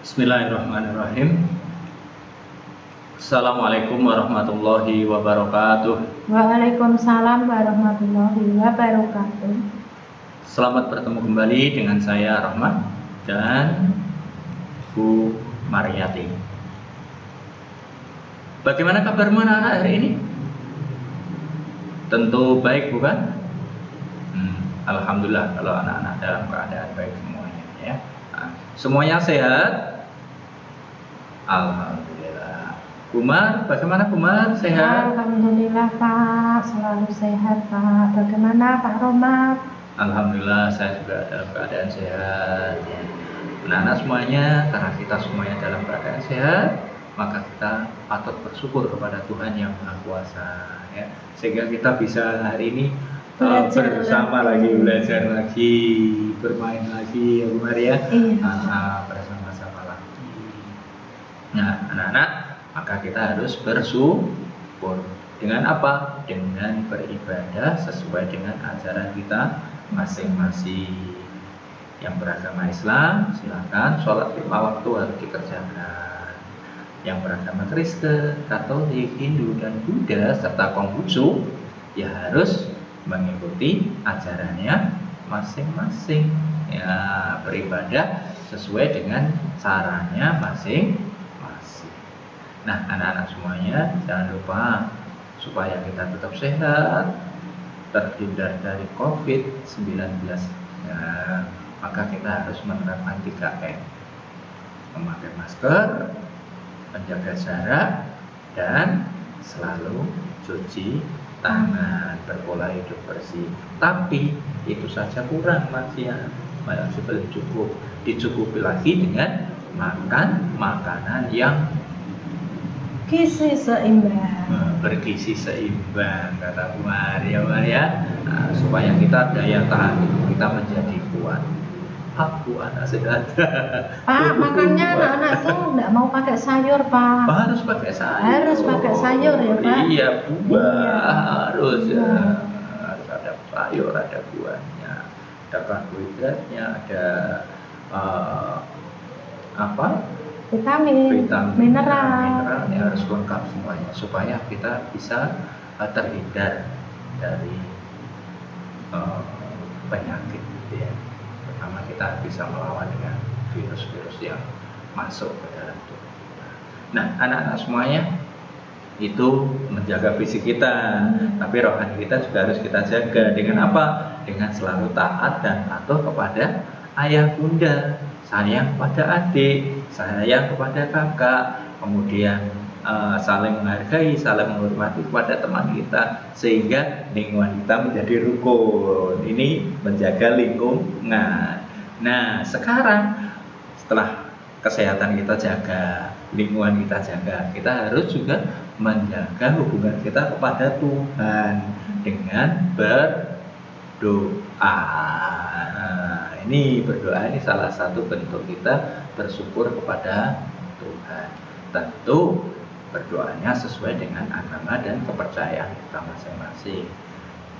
Bismillahirrahmanirrahim. Assalamualaikum warahmatullahi wabarakatuh. Waalaikumsalam warahmatullahi wabarakatuh. Selamat bertemu kembali dengan saya Rahmat dan Bu Mariati. Bagaimana kabarmu anak-anak hari ini? Tentu baik, bukan? Alhamdulillah kalau anak-anak dalam keadaan baik semuanya ya. Semuanya sehat? Alhamdulillah. Kumar, bagaimana Kumar? Sehat? Alhamdulillah Pak, selalu sehat Pak. Bagaimana Pak Romat? Alhamdulillah saya juga dalam keadaan sehat ya. Anak-anak semuanya, karena kita semuanya dalam keadaan sehat, maka kita patut bersyukur kepada Tuhan yang Maha Kuasa ya. Sehingga kita bisa hari ini bersama lagi, belajar lagi, bermain lagi ya Bu Maria. Bersama-sama lagi. Nah anak-anak, maka kita harus bersyukur. Dengan apa? Dengan beribadah sesuai dengan ajaran kita masing-masing. Yang beragama Islam silakan sholat 5 waktu harus dikerjakan. Yang beragama Kristen, Katolik, Hindu dan Buddha serta Konghucu ya harus mengikuti ajarannya masing-masing ya, beribadah sesuai dengan caranya masing-masing. Nah anak-anak semuanya jangan lupa supaya kita tetap sehat, terhindar dari COVID-19 ya, maka kita harus menerapkan 3M, memakai masker, menjaga jarak, dan selalu cuci tangan, berpola hidup bersih. Tapi itu saja kurang masih belum cukup. Dicukupi lagi dengan makan makanan yang gizi seimbang. Bergizi seimbang kata Bu Maria, supaya kita daya tahan kita menjadi kuat. Aku anak sehat. Pak, makanya anak-anak itu nggak mau pakai sayur Pak. Harus pakai sayur. Harus pakai sayur ya Pak. Iya buah Iya. harus Iya. ya. Harus ada sayur, ada buahnya, ada karbohidratnya, ada Vitamin, mineralnya harus lengkap semuanya supaya kita bisa terhindar dari penyakit gitu ya. Pertama kita bisa melawan dengan virus-virus yang masuk ke dalam tubuh kita. Nah anak-anak semuanya itu menjaga fisik kita, tapi rohani kita juga harus kita jaga. Dengan apa? Dengan selalu taat dan patuh kepada ayah bunda, sayang kepada adik, sayang kepada kakak, kemudian saling menghargai, saling menghormati kepada teman kita, sehingga lingkungan kita menjadi rukun. Ini menjaga lingkungan. Nah sekarang setelah kesehatan kita jaga, lingkungan kita jaga, kita harus juga menjaga hubungan kita kepada Tuhan dengan berdoa. Ini berdoa ini salah satu bentuk kita bersyukur kepada Tuhan. Tentu berdoanya sesuai dengan agama dan kepercayaan kita masing-masing.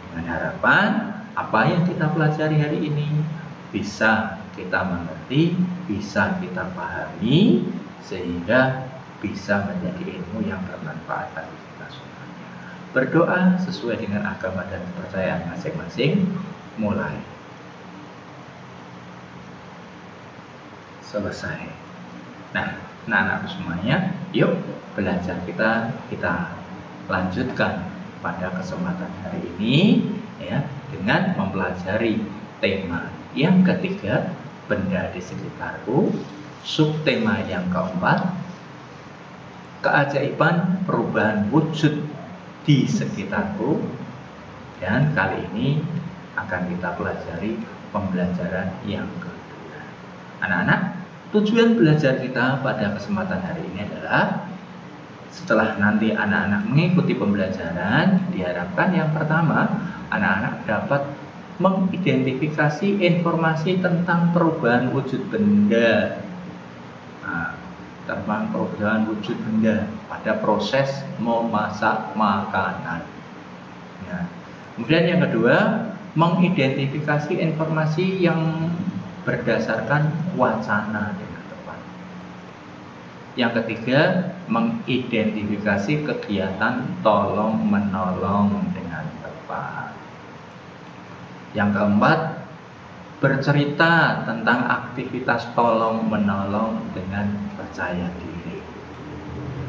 Dengan harapan apa yang kita pelajari hari ini bisa kita mengerti, bisa kita pahami, sehingga bisa menjadi ilmu yang bermanfaat bagi kita semuanya. Berdoa sesuai dengan agama dan kepercayaan masing-masing. Mulai. Selesai. Nah, anak-anak semuanya, yuk belajar kita lanjutkan pada kesempatan hari ini ya, dengan mempelajari tema yang ketiga, benda di sekitarku. Subtema yang keempat, keajaiban perubahan wujud di sekitarku. Dan kali ini akan kita pelajari pembelajaran yang kedua. Anak-anak, tujuan belajar kita pada kesempatan hari ini adalah setelah nanti anak-anak mengikuti pembelajaran, diharapkan yang pertama anak-anak dapat mengidentifikasi informasi tentang perubahan wujud benda. Tentang perubahan wujud benda pada proses memasak makanan. Ya. Kemudian yang kedua, mengidentifikasi informasi yang berdasarkan wacana dengan tepat. Yang ketiga, mengidentifikasi kegiatan tolong-menolong dengan tepat. Yang keempat, bercerita tentang aktivitas tolong-menolong dengan percaya diri.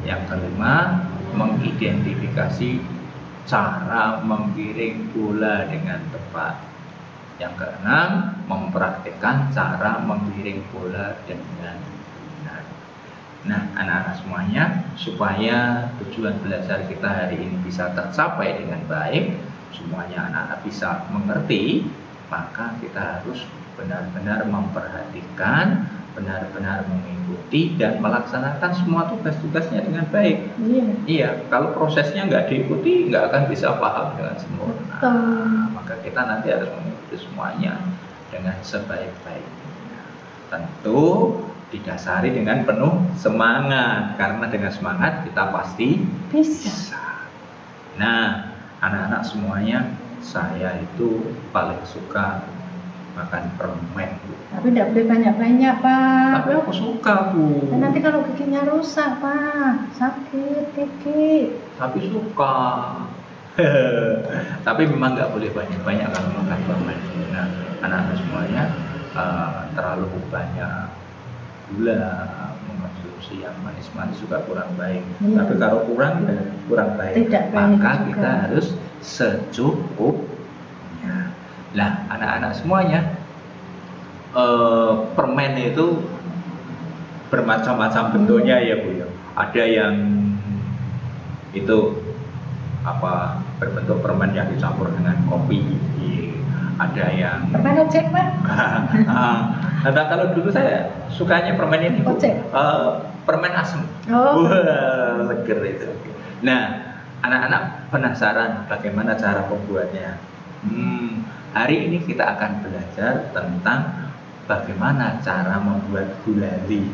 Yang kelima, mengidentifikasi cara menggiring bola dengan tepat. Yang keenam, mempraktikkan cara menggiring bola dengan benar. Nah, anak-anak semuanya, supaya tujuan belajar kita hari ini bisa tercapai dengan baik, semuanya anak-anak bisa mengerti, maka kita harus benar-benar memperhatikan, benar-benar mengikuti dan melaksanakan semua tugas-tugasnya dengan baik. Iya, kalau prosesnya nggak diikuti, nggak akan bisa paham dengan sempurna. Maka kita nanti harus mengikuti semuanya dengan sebaik-baiknya. Tentu didasari dengan penuh semangat, karena dengan semangat kita pasti bisa. Nah, anak-anak semuanya, saya itu paling suka makan permen, Bu. Tapi tidak boleh banyak-banyak, Pak. Tapi aku suka, Bu. Dan nanti kalau giginya rusak, Pak, sakit gigi. Tapi suka. Tapi memang nggak boleh banyak-banyak kalau makan permen. Nah, anak-anak semuanya terlalu banyak gula, mengkonsumsi yang manis-manis juga kurang baik. Tapi kalau kurang ya kurang baik. Maka kita harus secukupnya. Nah, anak-anak semuanya, permen itu bermacam-macam bentuknya ya, Bu ya. Ada yang itu berbentuk permen yang dicampur dengan kopi. Ada yang permen ojek, Pak. Nah, kalau dulu saya sukanya permen ini, Bu. Permen asem. Wah, seger itu. Nah, anak-anak penasaran bagaimana cara membuatnya? Hari ini kita akan belajar tentang bagaimana cara membuat gulali.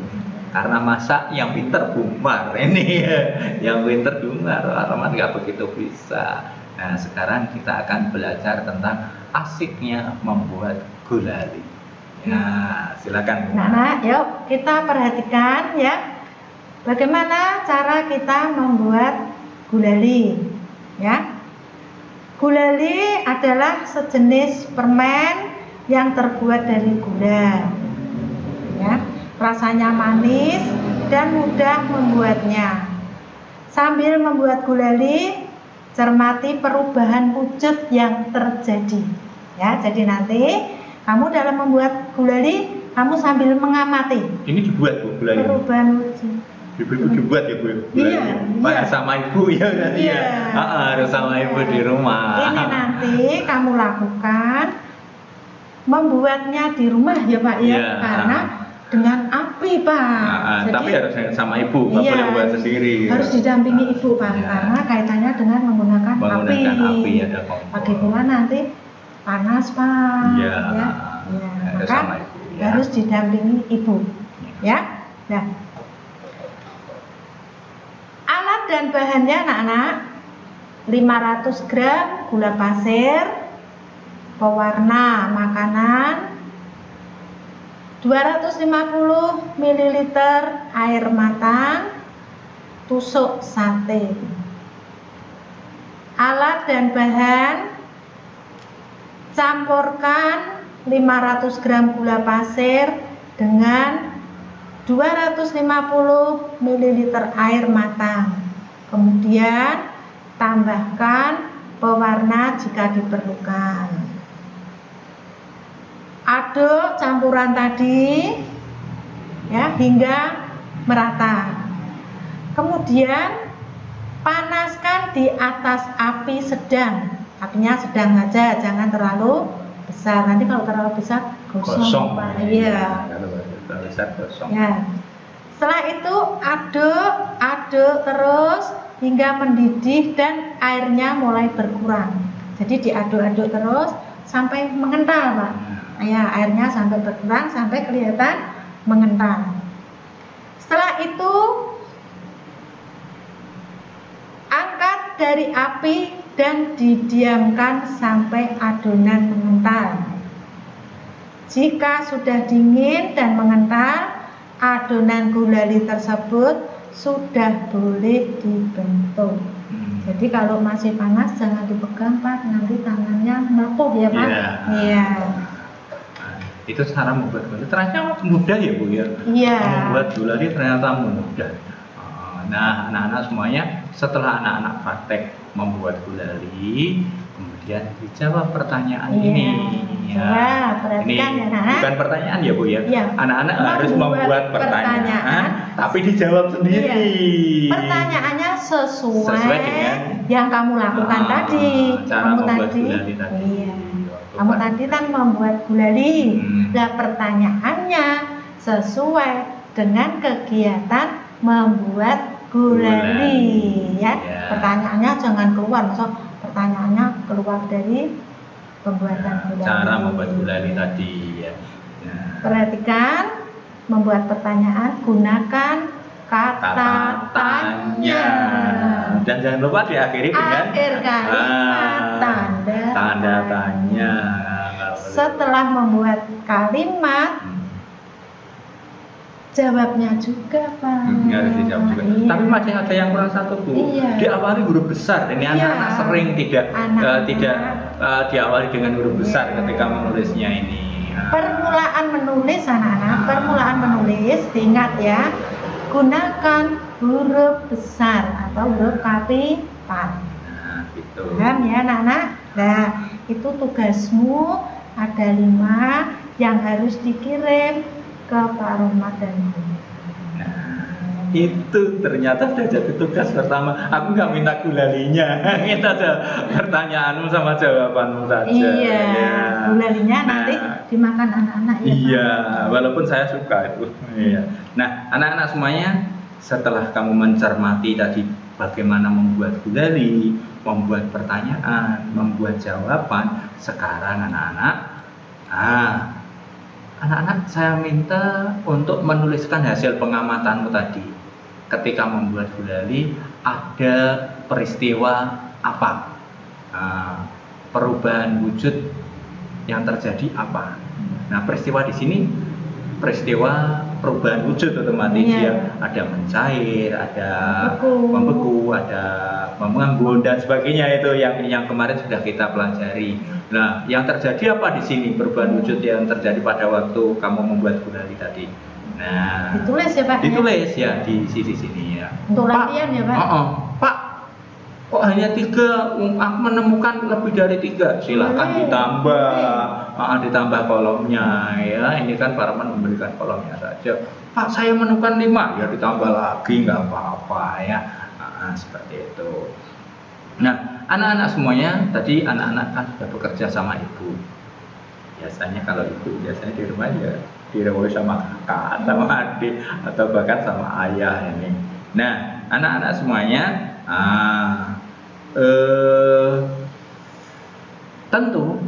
Karena masak yang pinter Bumar ini ya. Yang pinter Bumar, Arman nggak begitu bisa. Nah, sekarang kita akan belajar tentang asiknya membuat gulali. Ya, silakan. Nah, yuk kita perhatikan ya, bagaimana cara kita membuat gulali. Ya, gulali adalah sejenis permen yang terbuat dari gula. Ya, rasanya manis dan mudah membuatnya. Sambil membuat gulali, cermati perubahan wujud yang terjadi. Ya, jadi nanti kamu dalam membuat gulali, kamu sambil mengamati. Ini dibuat, Bu, gulali. Perubahan wujud. Dibuat ya, Bu. Iya. Sama ibu ya nanti ya. Harus sama ibu di rumah. Ini nanti kamu lakukan membuatnya di rumah ya, Pak ya. Karena dengan api, Pak. Jadi, tapi harus sama ibu, nggak boleh buat sendiri. Harus didampingi ibu, Pak. Karena kaitannya dengan menggunakan api. Ada Pagi pula nanti panas, Pak. Ya. Maka sama ibu, ya. Harus didampingi ibu. Ya. Nah, alat dan bahannya anak-anak: 500 gram gula pasir, pewarna makanan, 250 ml air matang, tusuk sate. Alat dan bahan: campurkan 500 gram gula pasir dengan 250 ml air matang. Kemudian tambahkan pewarna jika diperlukan. Aduk campuran tadi ya hingga merata. Kemudian panaskan di atas api sedang. Apinya sedang saja, jangan terlalu besar. Nanti kalau terlalu besar gosong, Pak. Iya. Kalau besar gosong. Ya. Setelah itu aduk terus hingga mendidih dan airnya mulai berkurang. Jadi diaduk-aduk terus sampai mengental, Pak. Ya, airnya sampai berkurang sampai kelihatan mengental. Setelah itu angkat dari api dan didiamkan sampai adonan mengental. Jika sudah dingin dan mengental, adonan gulali tersebut sudah boleh dibentuk. Jadi kalau masih panas jangan dipegang Pak, nanti tangannya melepuh ya Pak. Iya. Itu cara membuat gulali. Ternyata mudah ya Bu ya. Iya. Membuat gulali ternyata mudah. Nah, anak-anak semuanya setelah anak-anak praktek membuat gulali, kemudian dijawab pertanyaan ini. Ya, perhatikan ini ya, Nak. bukan pertanyaan ya Bu ya. Anak-anak harus membuat pertanyaan, tapi dijawab sendiri. Iya. Pertanyaannya sesuai dengan yang kamu lakukan tadi. Cara Kamu membuat tadi, gulali tadi. iya. Kamu tadi kan membuat gulali. Nah, pertanyaannya sesuai dengan kegiatan membuat gulali ya. Pertanyaannya jangan keluar, maksud pertanyaannya keluar dari pembuatan gulali. Cara membuat gulali tadi ya. Perhatikan, membuat pertanyaan gunakan kata tanya. Dan jangan lupa diakhiri dengan akhir kalimat tanda tanya. Setelah membuat kalimat, jawabnya juga Pak. Harus dijawab juga. Iya. Tapi masih ada yang kurang satu Bu. Iya. Diawali huruf besar. Ini anak-anak sering tidak diawali dengan huruf besar ketika menulisnya ini. Permulaan menulis anak-anak, permulaan menulis diingat ya. Gunakan huruf besar atau huruf kapital. Nah, gitu. Paham ya anak-anak? Nah, itu tugasmu ada 5 yang harus dikirim ke Pak Ramadan. Nah, itu ternyata sudah jadi tugas pertama. Aku nggak minta gulalinya, minta pertanyaanmu sama jawabanmu saja. Iya, ya. Gulalinya nanti dimakan anak-anak ya. Iya, walaupun saya suka itu. Iya. Nah, anak-anak semuanya, setelah kamu mencermati tadi bagaimana membuat gulali, membuat pertanyaan, membuat jawaban, sekarang anak-anak saya minta untuk menuliskan hasil pengamatanmu tadi. Ketika membuat gulali, ada peristiwa apa? Perubahan wujud yang terjadi apa? Nah, peristiwa di sini peristiwa perubahan wujud otomatis ya. Ada mencair, ada membeku, ada mengembun dan sebagainya, itu yang kemarin sudah kita pelajari. Nah, yang terjadi apa di sini? Perubahan wujud yang terjadi pada waktu kamu membuat gulali tadi. Nah, ditulis ya Pak. Ditulis ya di sini ya. Untuk latihan ya Pak. Pak, kok hanya 3? Aku menemukan lebih dari 3. Silakan ditambah kolomnya ya. Ini kan Pak Rahman memberikan kolomnya saja. Pak, saya menemukan 5, ya ditambah lagi, nggak apa-apa ya. Seperti itu. Nah, anak-anak semuanya tadi anak-anak kan sudah bekerja sama ibu. Biasanya kalau ibu biasanya di rumah ya dirawat sama kakak, sama adik, atau bahkan sama ayah ini. Nah, anak-anak semuanya tentu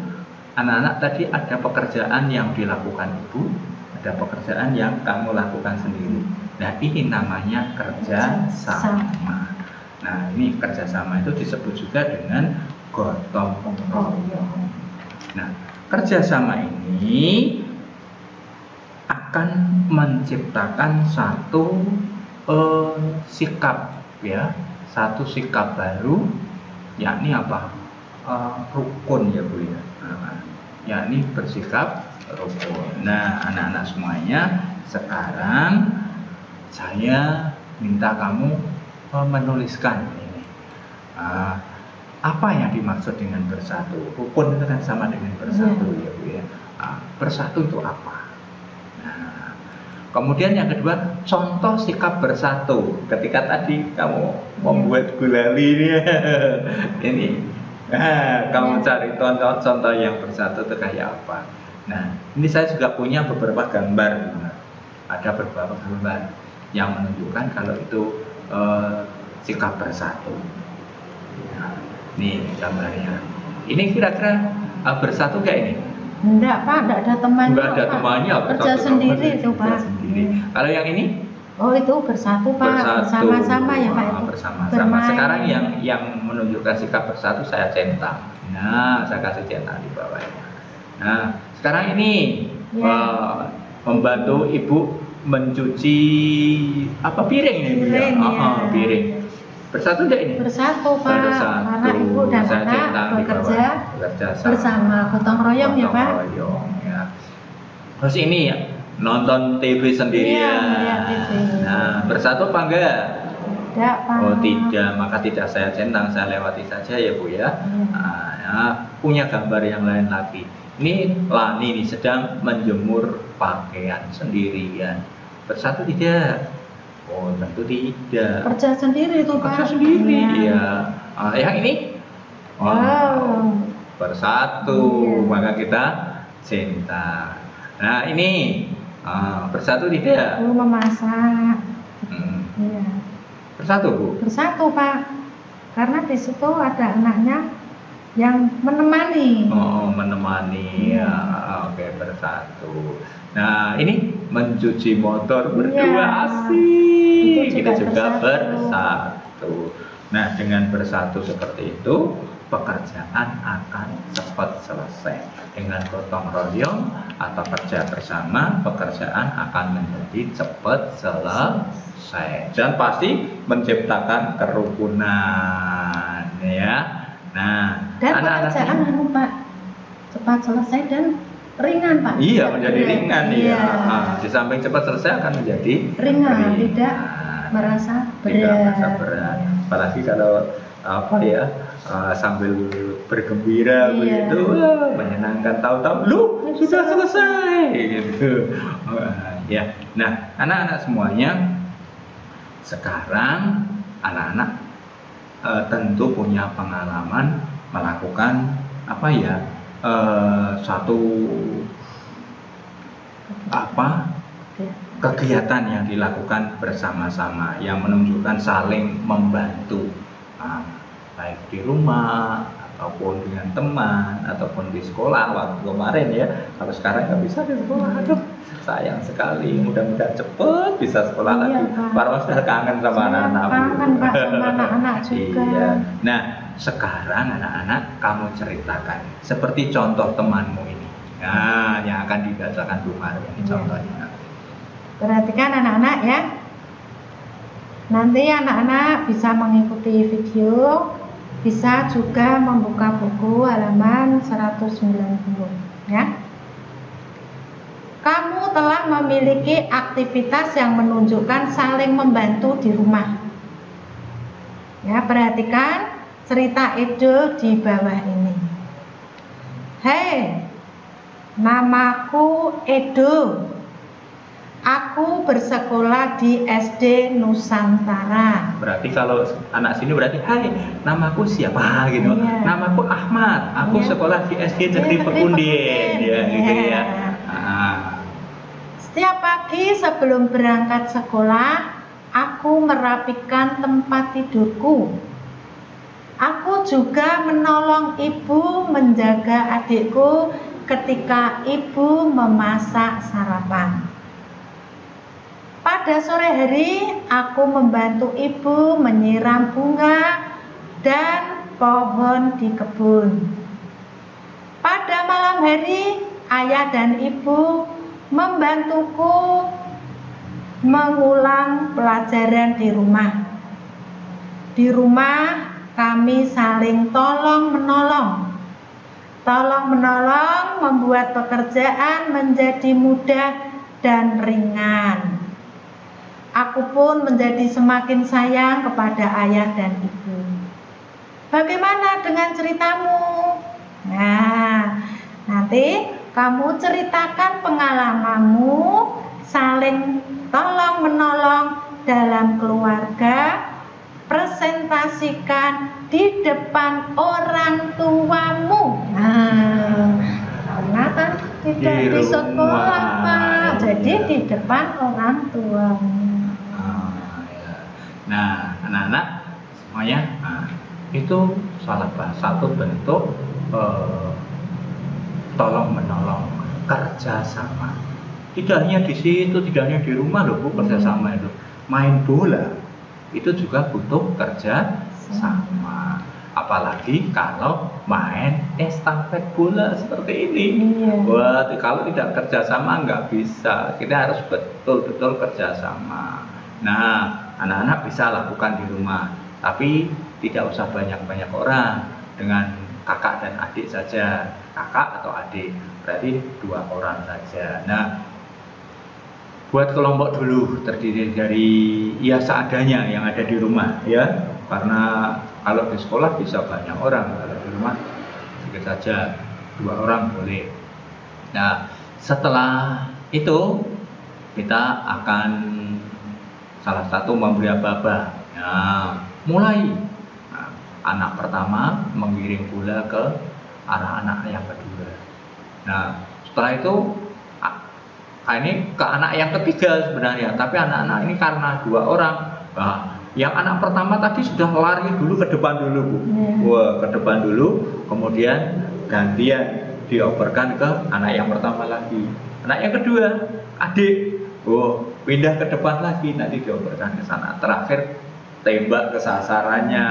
anak-anak tadi ada pekerjaan yang dilakukan ibu, ada pekerjaan yang kamu lakukan sendiri. Nah, ini namanya kerja sama. Nah, ini kerjasama itu disebut juga dengan gotong royong. Nah, kerjasama ini akan menciptakan satu sikap ya, satu sikap baru, yakni apa? Rukun ya Bu ya. Yakni bersikap rukun. Nah, anak-anak semuanya, sekarang saya minta kamu menuliskan ini. Apa yang dimaksud dengan bersatu? Rukun itu kan sama dengan bersatu ya Bu ya. Bersatu itu apa? Nah, kemudian yang kedua, contoh sikap bersatu. Ketika tadi kamu membuat gulali ini, kamu cari contoh yang bersatu itu kayak apa. Nah, ini saya juga punya beberapa gambar. Ada beberapa gambar yang menunjukkan kalau itu sikap bersatu. Nah, nih gambarnya. Ini kira-kira bersatu kayak ini? Enggak Pak, enggak ada temannya. Enggak ada temannya, kerja sendiri itu Pak. Kalau yang ini? Oh, itu bersatu Pak, bersama-sama ya Pak itu. Bersama-sama. Sekarang yang menunjukkan sikap bersatu saya centang. Nah, saya kasih centang di bawahnya. Nah, sekarang ini membantu ibu mencuci apa piring ini Bu ya? Piring, ya. Piring. Bersatu enggak ini? Bersatu Pak, Bersatu. karena ibu dan Saya anak cinta di bekerja bawah. Bekerja bersama, gotong royong ya gotong Pak. royong, ya. Terus ini ya, nonton TV sendirian. Iya, melihat TV. Nah, bersatu apa enggak? Tidak Pak. Oh tidak, maka tidak saya centang, saya lewati saja ya Bu ya. Punya gambar yang lain lagi. Ini Lani nih sedang menjemur pakaian sendirian. Bersatu tidak? Oh tentu tidak. Kerja sendiri itu Pak. Kerja sendiri Iya. ya. Yang ini? Wow. Bersatu, Iya. maka kita cinta. Nah ini bersatu tidak? Ibu memasak. Hmm. Iya. Bersatu Bu? Bersatu Pak. Karena di situ ada anaknya yang menemani. Oh, menemani ya. Oke, bersatu. Nah, ini mencuci motor berdua Iya. asik. Itu Kita juga bersatu. bersatu. Nah, dengan bersatu seperti itu, pekerjaan akan cepat selesai. Dengan gotong royong atau kerja bersama, pekerjaan akan menjadi cepat selesai. Dan pasti menciptakan kerukunan, ya. Nah, Dan anak-anak pekerjaan anu Pak cepat selesai dan ringan Pak. iya Tidak menjadi berat. ringan Iya. ya. Di samping cepat selesai akan menjadi Ringan, tidak merasa berat. Tidak merasa berat. Apalagi kalau apa ya sambil bergembira Iya. begitu, menyenangkan. Tahu-tahu lu sudah selesai gitu. Ya. Nah, anak-anak semuanya sekarang anak-anak tentu punya pengalaman melakukan apa ya satu kegiatan yang dilakukan bersama-sama yang menunjukkan saling membantu, baik di rumah ataupun dengan teman ataupun di sekolah. Waktu kemarin ya, kalau sekarang nggak bisa di sekolah, aduh sayang sekali. Mudah-mudahan cepet bisa sekolah Iya, lagi. Pak. Pak Ros sudah kangen sama anak-anak. Kangen Pak sama anak-anak juga. Iya. Nah, sekarang anak-anak kamu ceritakan seperti contoh temanmu ini. Nah, yang akan dibacakan Bu Maria ini contohnya. Perhatikan anak-anak ya. Nanti anak-anak bisa mengikuti video, bisa juga membuka buku halaman 190 ya. Kamu telah memiliki aktivitas yang menunjukkan saling membantu di rumah. Ya, perhatikan cerita Edo di bawah ini. Hei, namaku Edo. Aku bersekolah di SD Nusantara. Berarti kalau anak sini berarti, hai, namaku siapa gitu. Iya. Namaku Ahmad. Aku Iya. sekolah di SD Negeri Pekundin. Ya, gitu ya. Setiap pagi sebelum berangkat sekolah, aku merapikan tempat tidurku. Aku juga menolong ibu menjaga adikku ketika ibu memasak sarapan. Pada sore hari, aku membantu ibu menyiram bunga dan pohon di kebun. Pada malam hari, ayah dan ibu membantuku mengulang pelajaran di rumah. Di rumah, kami saling tolong-menolong. Tolong-menolong membuat pekerjaan menjadi mudah dan ringan. Aku pun menjadi semakin sayang kepada ayah dan ibu. Bagaimana dengan ceritamu? Nah, nanti kamu ceritakan pengalamanmu saling tolong-menolong dalam keluarga. Presentasikan di depan orang tuamu. Nah, karena kan tidak di sekolah Pak, jadi di depan orang tuamu. Nah, anak-anak semuanya, itu salah satu bentuk tolong menolong, kerja sama. Tidak hanya di situ, tidak hanya di rumah loh Bu, kerja sama itu. Main bola itu juga butuh kerja sama. Apalagi kalau main estafet bola seperti ini. Iya. Wah, kalau tidak kerjasama nggak bisa. Kita harus betul-betul kerjasama. Nah, anak-anak bisa lakukan di rumah, tapi tidak usah banyak-banyak orang. Dengan kakak dan adik saja, kakak atau adik, berarti 2 orang saja. Nah, buat kelompok dulu terdiri dari ya seadanya yang ada di rumah ya, karena kalau di sekolah bisa banyak orang, kalau di rumah sedikit saja, 2 orang boleh. Nah, setelah itu kita akan salah satu memberi aba-aba. Nah, mulai anak pertama mengiring bola ke arah anak yang kedua. Nah, setelah itu ini ke anak yang ketiga sebenarnya, tapi anak-anak ini karena 2 orang. Nah, yang anak pertama tadi sudah lari dulu ke depan dulu, Bu. Wah, ke depan dulu, kemudian gantian dioperkan ke anak yang pertama lagi. Anak yang kedua, adik, pindah ke depan lagi, nanti dioperkan ke sana. Terakhir tembak ke sasarannya,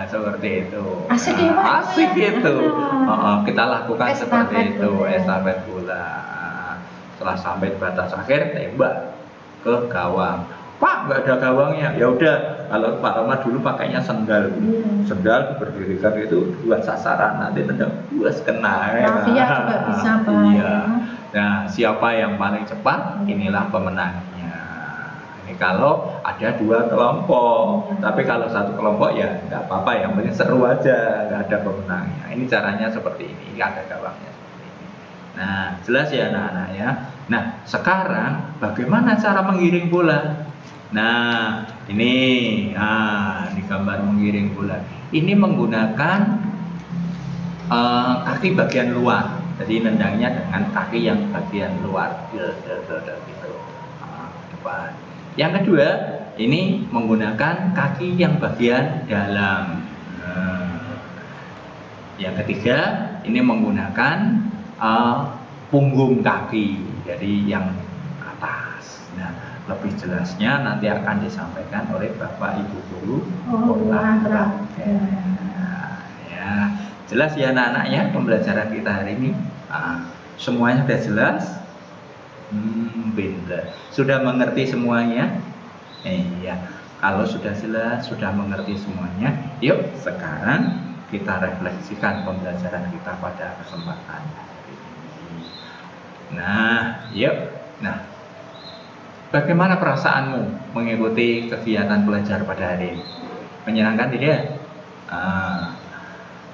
seperti itu. Asik ya, Pak? Asik itu. Kita lakukan seperti itu, estafet bola. Setelah sampai batas akhir, tembak ke gawang. Pak, nggak ada gawangnya. Ya udah, kalau Pak Roma dulu pakainya sendal. Sendal berdirikan itu buat sasaran, nanti tendang buas kena. Rafia juga bisa, Pak. Iya. Nah, siapa yang paling cepat, inilah pemenangnya. Ini kalau ada 2 kelompok, tapi kalau 1 kelompok ya nggak apa-apa, yang penting seru aja, nggak ada pemenangnya. Ini caranya seperti ini, ada gawangnya seperti ini. Nah, jelas ya anak-anak ya. Nah, sekarang bagaimana cara mengiring bola? Nah, ini gambar mengiring bola. Ini menggunakan kaki bagian luar. Jadi nendangnya dengan kaki yang bagian luar, gitu. Depan. Yang kedua, ini menggunakan kaki yang bagian dalam. Yang ketiga, ini menggunakan punggung kaki, jadi yang atas. Nah, lebih jelasnya nanti akan disampaikan oleh Bapak Ibu Guru olahraga. Ya, jelas ya anak-anaknya pembelajaran kita hari ini. Semuanya sudah jelas? Benar. Sudah mengerti semuanya? Iya. Kalau sudah jelas, sudah mengerti semuanya, yuk sekarang kita refleksikan pembelajaran kita pada kesempatan hari ini. Nah, yuk. Nah, bagaimana perasaanmu mengikuti kegiatan belajar pada hari ini? Menyenangkan tidak?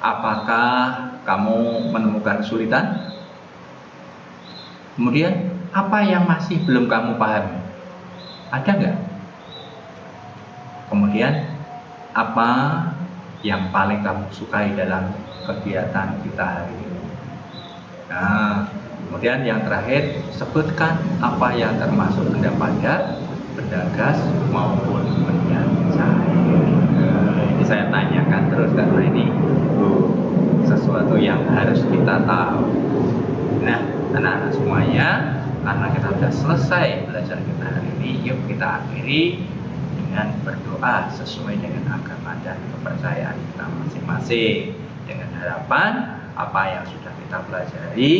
Apakah kamu menemukan kesulitan? Kemudian, apa yang masih belum kamu pahami? Ada nggak? Kemudian, apa yang paling kamu sukai dalam kegiatan kita hari ini? Nah, kemudian yang terakhir, sebutkan apa yang termasuk benda padat, benda gas maupun benda cair. Ini saya tanyakan terus karena ini sesuatu yang harus kita tahu. Nah, anak-anak semuanya, karena kita sudah selesai belajar kita hari ini, yuk kita akhiri dengan berdoa sesuai dengan agama dan kepercayaan kita masing-masing, dengan harapan apa yang sudah kita pelajari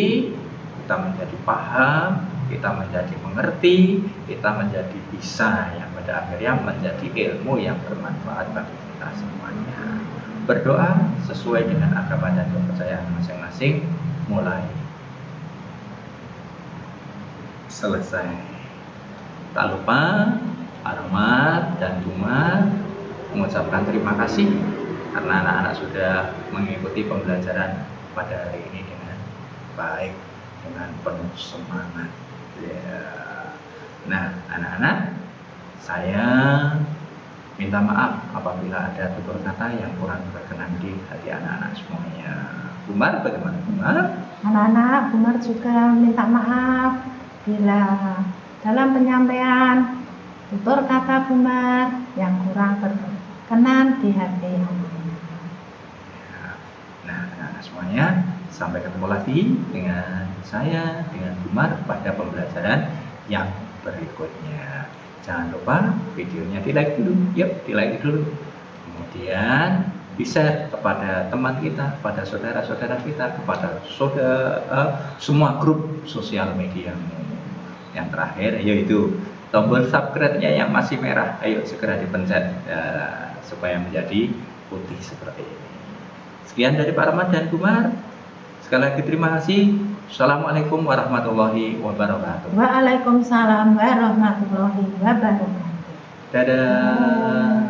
kita menjadi paham, kita menjadi mengerti, kita menjadi bisa, yang pada akhirnya menjadi ilmu yang bermanfaat bagi kita semuanya. Berdoa sesuai dengan agama dan kepercayaan masing-masing. Mulai. Selesai. Tak lupa Pak Rahmat dan Bumar mengucapkan terima kasih karena anak-anak sudah mengikuti pembelajaran pada hari ini dengan baik, dengan penuh semangat. Ya. Nah, anak-anak, saya minta maaf apabila ada tutur kata yang kurang berkenan di hati anak-anak semuanya. Bumar, bagaimana Bumar? Anak-anak, Bumar juga minta maaf bila dalam penyampaian tutur kata Bumar yang kurang berkenan di hati anak-anak. Nah, anak-anak semuanya, sampai ketemu lagi dengan saya, dengan Bumar pada pembelajaran yang berikutnya. Jangan lupa videonya di like dulu, yuk di like dulu. Kemudian di-share kepada teman kita, kepada saudara-saudara kita, kepada semua grup sosial media. Yang terakhir yaitu tombol subscribe-nya yang masih merah, ayo segera dipencet supaya menjadi putih seperti ini. Sekian dari Pak Rahmat dan Kumar. Sekali lagi terima kasih. Assalamualaikum warahmatullahi wabarakatuh. Waalaikumsalam warahmatullahi wabarakatuh. Dadah.